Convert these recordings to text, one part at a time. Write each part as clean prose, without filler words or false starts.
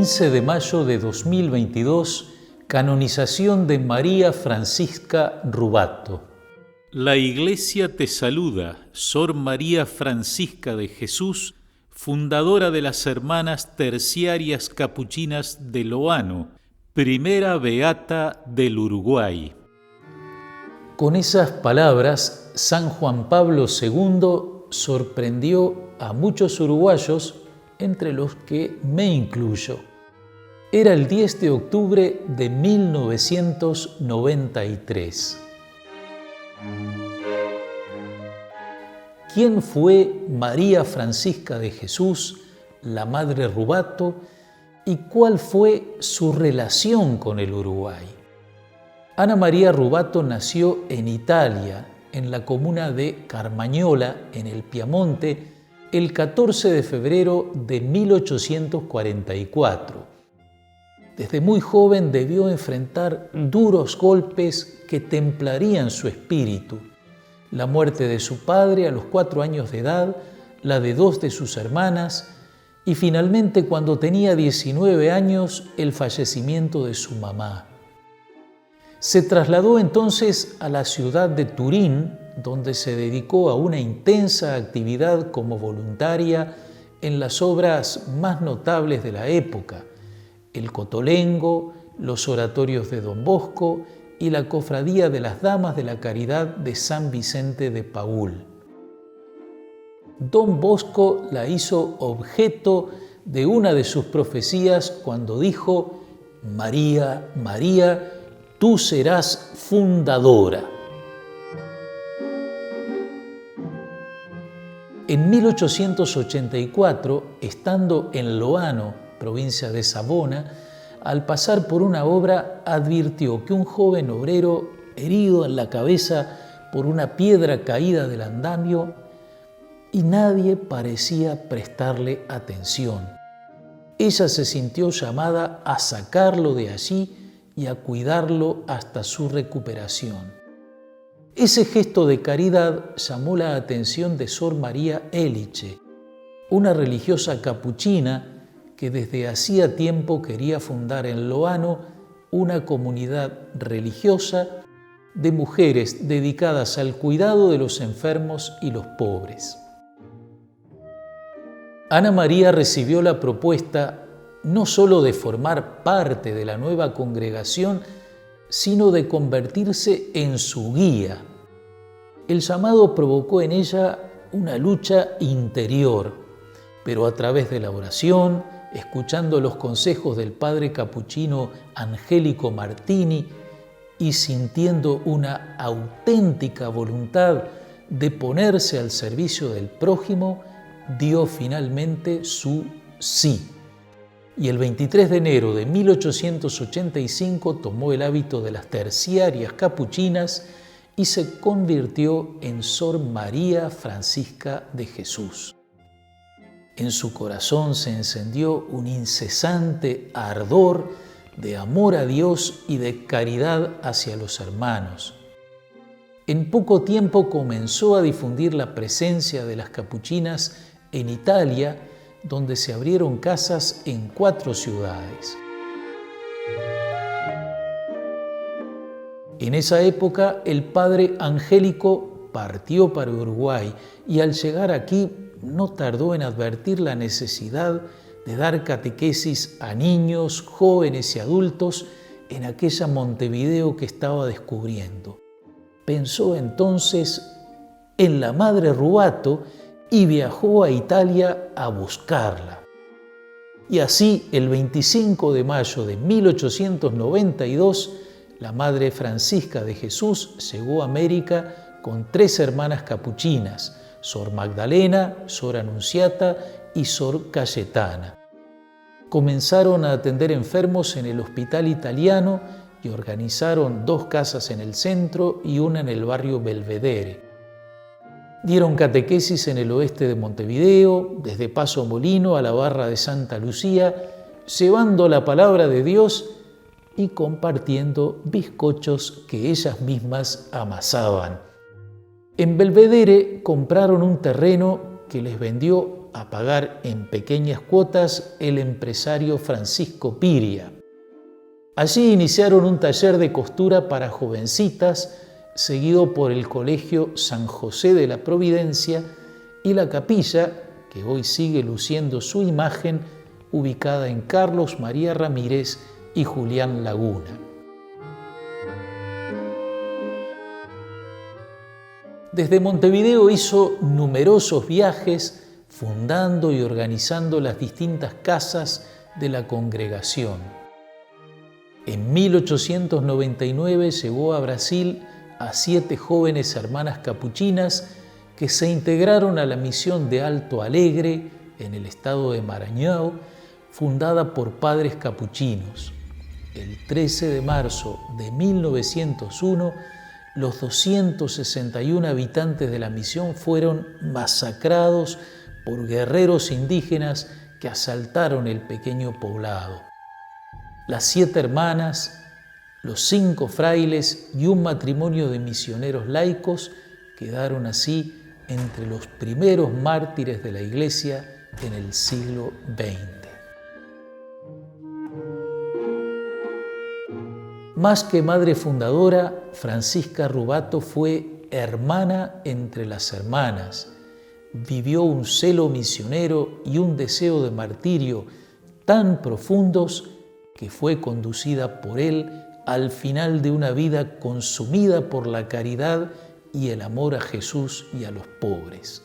15 de mayo de 2022, canonización de María Francisca Rubato. La Iglesia te saluda, Sor María Francisca de Jesús, fundadora de las Hermanas Terciarias Capuchinas de Loano, primera beata del Uruguay. Con esas palabras, San Juan Pablo II sorprendió a muchos uruguayos, entre los que me incluyo. Era el 10 de octubre de 1993. ¿Quién fue María Francisca de Jesús, la Madre Rubato, y cuál fue su relación con el Uruguay? Ana María Rubato nació en Italia, en la comuna de Carmagnola, en el Piamonte, el 14 de febrero de 1844. Desde muy joven debió enfrentar duros golpes que templarían su espíritu. La muerte de su padre a los 4 años de edad, la de 2 de sus hermanas y finalmente, cuando tenía 19 años, el fallecimiento de su mamá. Se trasladó entonces a la ciudad de Turín, donde se dedicó a una intensa actividad como voluntaria en las obras más notables de la época: el Cotolengo, los oratorios de Don Bosco y la Cofradía de las Damas de la Caridad de San Vicente de Paúl. Don Bosco la hizo objeto de una de sus profecías cuando dijo: «María, María, tú serás fundadora». En 1884, estando en Loano, provincia de Savona, al pasar por una obra advirtió que un joven obrero, herido en la cabeza por una piedra caída del andamio, y nadie parecía prestarle atención. Ella se sintió llamada a sacarlo de allí y a cuidarlo hasta su recuperación. Ese gesto de caridad llamó la atención de Sor María Eliche, una religiosa capuchina que desde hacía tiempo quería fundar en Loano una comunidad religiosa de mujeres dedicadas al cuidado de los enfermos y los pobres. Ana María recibió la propuesta no solo de formar parte de la nueva congregación, sino de convertirse en su guía. El llamado provocó en ella una lucha interior, pero a través de la oración, escuchando los consejos del padre capuchino Angélico Martini y sintiendo una auténtica voluntad de ponerse al servicio del prójimo, dio finalmente su sí. Y el 23 de enero de 1885 tomó el hábito de las terciarias capuchinas y se convirtió en Sor María Francisca de Jesús. En su corazón se encendió un incesante ardor de amor a Dios y de caridad hacia los hermanos. En poco tiempo comenzó a difundir la presencia de las capuchinas en Italia, donde se abrieron casas en 4 ciudades. En esa época, el padre Angélico partió para Uruguay y al llegar aquí no tardó en advertir la necesidad de dar catequesis a niños, jóvenes y adultos en aquella Montevideo que estaba descubriendo. Pensó entonces en la Madre Rubato y viajó a Italia a buscarla. Y así, el 25 de mayo de 1892, la Madre Francisca de Jesús llegó a América con 3 hermanas capuchinas: Sor Magdalena, Sor Anunciata y Sor Cayetana. Comenzaron a atender enfermos en el hospital italiano y organizaron 2 casas en el centro y una en el barrio Belvedere. Dieron catequesis en el oeste de Montevideo, desde Paso Molino a la Barra de Santa Lucía, llevando la palabra de Dios y compartiendo bizcochos que ellas mismas amasaban. En Belvedere compraron un terreno que les vendió a pagar en pequeñas cuotas el empresario Francisco Piria. Allí iniciaron un taller de costura para jovencitas, seguido por el Colegio San José de la Providencia y la capilla, que hoy sigue luciendo su imagen, ubicada en Carlos María Ramírez y Julián Laguna. Desde Montevideo hizo numerosos viajes, fundando y organizando las distintas casas de la congregación. En 1899 llevó a Brasil a 7 jóvenes hermanas capuchinas que se integraron a la misión de Alto Alegre, en el estado de Maranhão, fundada por padres capuchinos. El 13 de marzo de 1901, los 261 habitantes de la misión fueron masacrados por guerreros indígenas que asaltaron el pequeño poblado. Las 7 hermanas, los 5 frailes y un matrimonio de misioneros laicos quedaron así entre los primeros mártires de la Iglesia en el siglo XX. Más que madre fundadora, Francisca Rubato fue hermana entre las hermanas. Vivió un celo misionero y un deseo de martirio tan profundos que fue conducida por él al final de una vida consumida por la caridad y el amor a Jesús y a los pobres.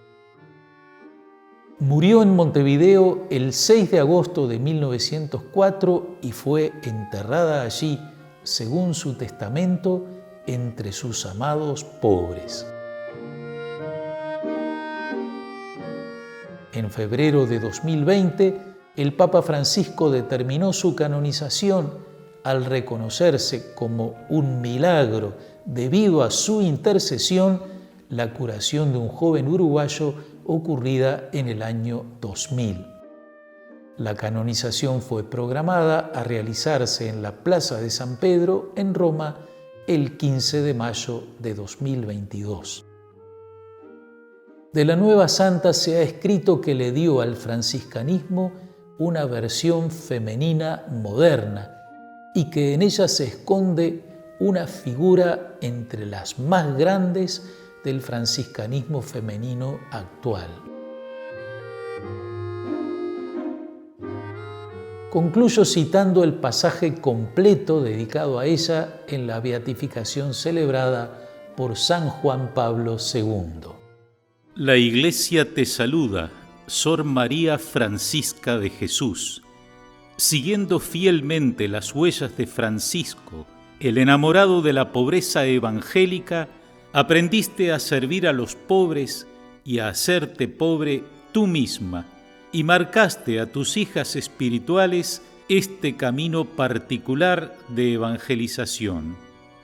Murió en Montevideo el 6 de agosto de 1904 y fue enterrada allí, según su testamento, entre sus amados pobres. En febrero de 2020, el Papa Francisco determinó su canonización al reconocerse como un milagro, debido a su intercesión, la curación de un joven uruguayo ocurrida en el año 2000. La canonización fue programada a realizarse en la Plaza de San Pedro, en Roma, el 15 de mayo de 2022. De la nueva santa se ha escrito que le dio al franciscanismo una versión femenina moderna y que en ella se esconde una figura entre las más grandes del franciscanismo femenino actual. Concluyo citando el pasaje completo dedicado a ella en la beatificación celebrada por San Juan Pablo II. La Iglesia te saluda, Sor María Francisca de Jesús. Siguiendo fielmente las huellas de Francisco, el enamorado de la pobreza evangélica, aprendiste a servir a los pobres y a hacerte pobre tú misma, y marcaste a tus hijas espirituales este camino particular de evangelización.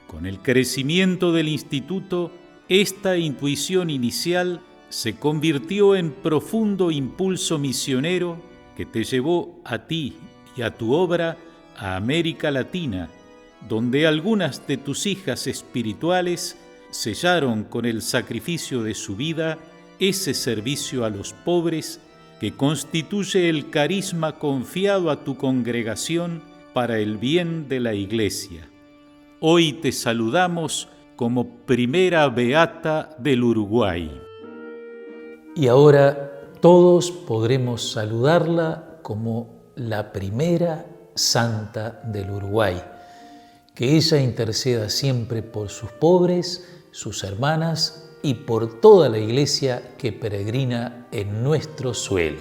Con el crecimiento del instituto, esta intuición inicial se convirtió en profundo impulso misionero que te llevó a ti y a tu obra a América Latina, donde algunas de tus hijas espirituales sellaron con el sacrificio de su vida ese servicio a los pobres que constituye el carisma confiado a tu congregación para el bien de la Iglesia. Hoy te saludamos como primera beata del Uruguay. Y ahora todos podremos saludarla como la primera santa del Uruguay. Que ella interceda siempre por sus pobres, sus hermanas y por toda la Iglesia que peregrina en nuestro suelo.